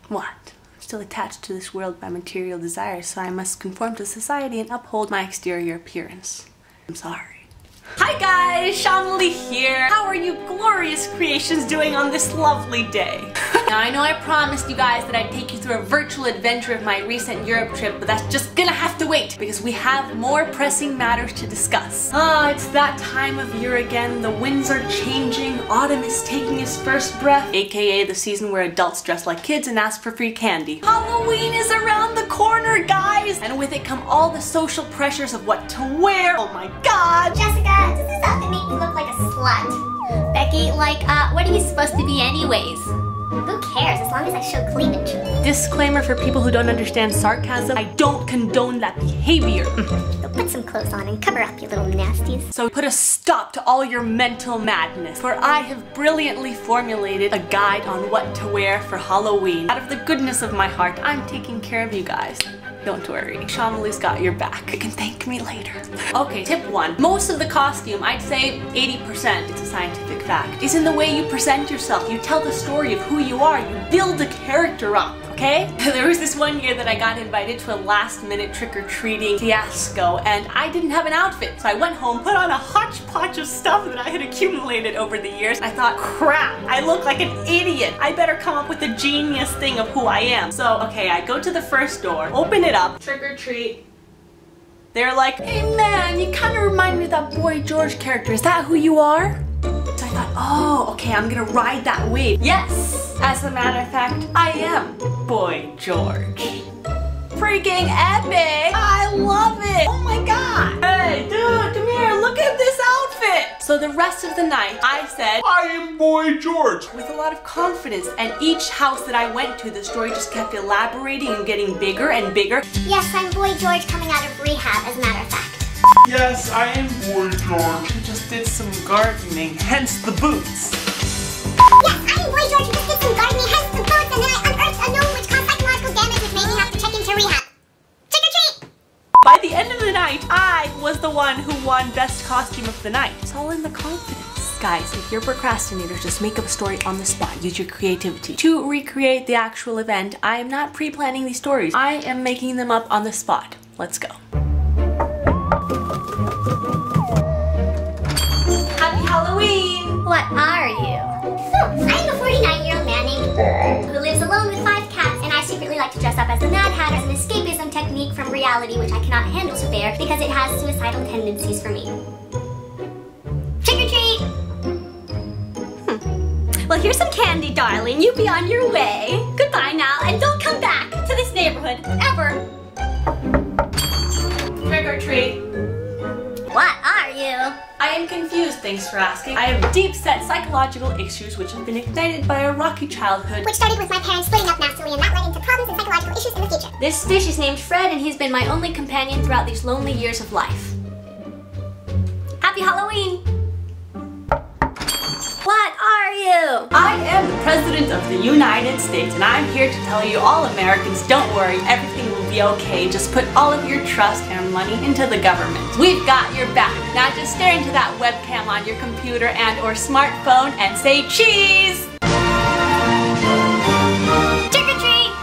What? I'm still attached to this world by material desires, so I must conform to society and uphold my exterior appearance. I'm sorry. Hi guys, Shamali here. How are you glorious creations doing on this lovely day? Now I know I promised you guys that I'd take you through a virtual adventure of my recent Europe trip, but that's just gonna have to wait because we have more pressing matters to discuss. It's that time of year again. The winds are changing, autumn is taking its first breath, aka the season where adults dress like kids and ask for free candy. Halloween is around the corner, guys! And with it come all the social pressures of what to wear. Oh my god! Jessica, does this outfit make me look like a slut? Becky, what are you supposed to be anyways? Who cares, as long as I show cleavage. Disclaimer for people who don't understand sarcasm, I don't condone that behavior. Go put some clothes on and cover up, you little nasties. So put a stop to all your mental madness, for I have brilliantly formulated a guide on what to wear for Halloween. Out of the goodness of my heart, I'm taking care of you guys. Don't worry, Shamali's got your back. You can thank me later. Okay, tip 1. Most of the costume, I'd say 80%, it's a scientific fact, is in the way you present yourself. You tell the story of who you are. You build a character up, okay? There was this one year that I got invited to a last-minute trick-or-treating fiasco, and I didn't have an outfit. So I went home, put on a hodgepodge of stuff that I had accumulated over the years. I thought, crap, I look like an idiot. I better come up with a genius thing of who I am. So, okay, I go to the first door, open it up, trick or treat. They're like, hey man, you kind of remind me of that Boy George character. Is that who you are? So I thought, oh, okay, I'm gonna ride that wave. Yes, as a matter of fact, I am Boy George. Freaking epic! I love it! Oh my god! Hey, dude, come here, look at this outfit! So the rest of the night, I said, I am Boy George! With a lot of confidence, and each house that I went to, the story just kept elaborating and getting bigger and bigger. Yes, I'm Boy George coming out of rehab, as a matter of fact. Yes, I am Boy George. Who just did some gardening, hence the boots. Yes, I am Boy George who just did some gardening, hence the boots, and then I unearthed a gnome which caused psychological damage which made me have to check into rehab. Trick or treat! By the end of the night, I was the one who won Best Costume of the Night. It's all in the confidence. Guys, if you're procrastinators, just make up a story on the spot. Use your creativity to recreate the actual event. I am not pre-planning these stories. I am making them up on the spot. Let's go. Happy Halloween! What are you? I am a 49-year-old man named Bob who lives alone with 5 cats, and I secretly like to dress up as the Mad Hatter as an escapism technique from reality which I cannot handle to bear because it has suicidal tendencies for me. Trick or treat! Well, here's some candy, darling. You be on your way. Goodbye now, and don't come back to this neighborhood, ever. Trick or treat. What are you? I am confused, thanks for asking. I have deep-set psychological issues which have been ignited by a rocky childhood. Which started with my parents splitting up nastily, and that led into problems and psychological issues in the future. This fish is named Fred, and he's been my only companion throughout these lonely years of life. Happy Halloween! What are you? I am the President of the United States, and I'm here to tell you all Americans, don't worry, everything will be okay. Just put all of your trust and money into the government. We've got your back. Now just stare into that webcam on your computer and or smartphone and say cheese! Trick or treat!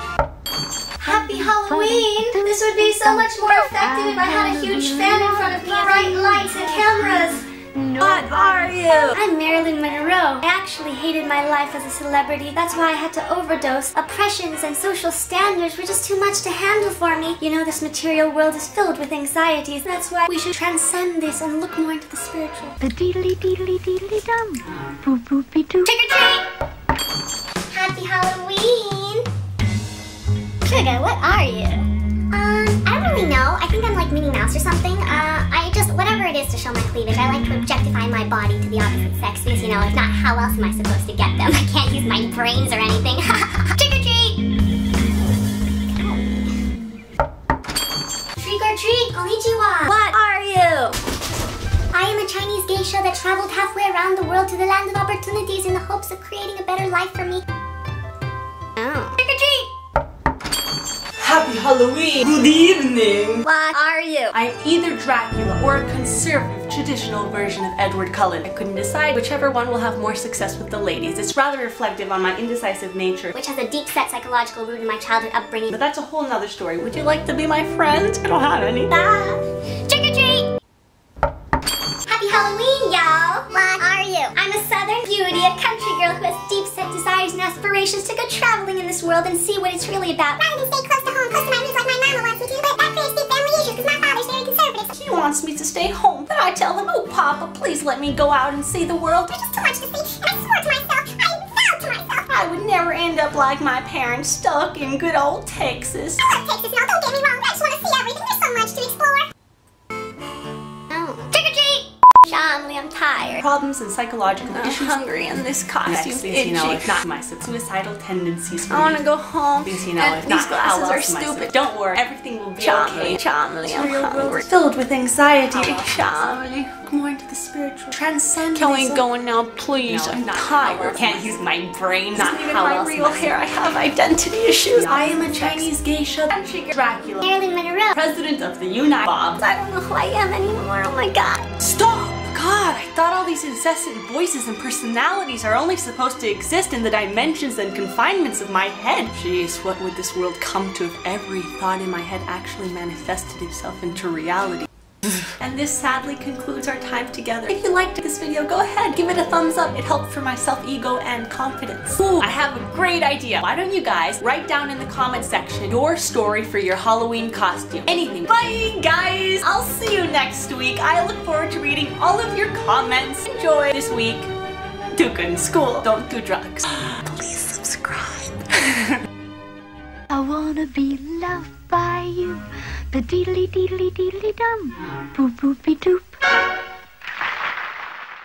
Happy Halloween! This would be so much more effective if I had a huge fan in front of me, bright lights and cameras. What are you? I'm Marilyn Monroe. I actually hated my life as a celebrity. That's why I had to overdose. Oppressions and social standards were just too much to handle for me. You know, this material world is filled with anxieties. That's why we should transcend this and look more into the spiritual. Trick or treat! Happy Halloween! Sugar, what are you? I don't really know. I think I'm like Minnie Mouse or something. Whatever it is to show my cleavage, I like to objectify my body to the opposite sex because, you know, if not, how else am I supposed to get them? I can't use my brains or anything. Trick or treat! Trick or treat! Konnichiwa! What are you? I am a Chinese geisha that traveled halfway around the world to the land of opportunities in the hopes of creating a better life for me. Oh. Trick or treat! Happy Halloween! Good evening! What are you? I'm either Dracula or a conservative traditional version of Edward Cullen. I couldn't decide whichever one will have more success with the ladies. It's rather reflective on my indecisive nature, which has a deep-set psychological root in my childhood upbringing. but that's a whole nother story. Would you like to be my friend? I don't have any. Trick or treat! Happy Halloween, y'all! What are you? I'm a southern beauty, a country girl who has deep-set desires and aspirations to go traveling in this world and see what it's really about. Rather than stay close to home, close to my roots like my mama wants me to, but that creates deep family issues because my father's very conservative. He wants me to stay home. Then I tell him, oh Papa, please let me go out and see the world. There's just too much to see, and I swore to myself, I vowed to myself. I would never end up like my parents, stuck in good old Texas. I love Texas now, don't get me wrong, but I just want to see everything. There's so much to explore. Oh. Trick or treat! Shamli, I'm tired. Problems and psychological issues. Hungry in this costume. You know, if not my suicidal tendencies. I want to go home. You know, if these not, I'll glasses are lose myself. stupid. Don't worry, everything will be Shamli, okay. Shamli, I'm Real world hungry. is filled with anxiety. Shamli. More into the spiritual. Transcend. Can we go now, please? No, I'm not tired. I can't use my brain. Not Even how my else real am I hair, I have identity issues. I am a Chinese geisha, Dracula, Marilyn Monroe. President of the United Bobs. I don't know who I am anymore, oh my god. Stop! God, I thought all these incessant voices and personalities are only supposed to exist in the dimensions and confinements of my head. Jeez, what would this world come to if every thought in my head actually manifested itself into reality? And this sadly concludes our time together. If you liked this video, go ahead, give it a thumbs up. It helped for my self-ego and confidence. Ooh, I have a great idea. Why don't you guys write down in the comment section your story for your Halloween costume? Anything. Bye, guys! I'll see you next week. I look forward to reading all of your comments. Enjoy this week. Do good in school. Don't do drugs. Please subscribe. I wanna be loved by you. The deedly deedly deedly dum. Boop boopy doop.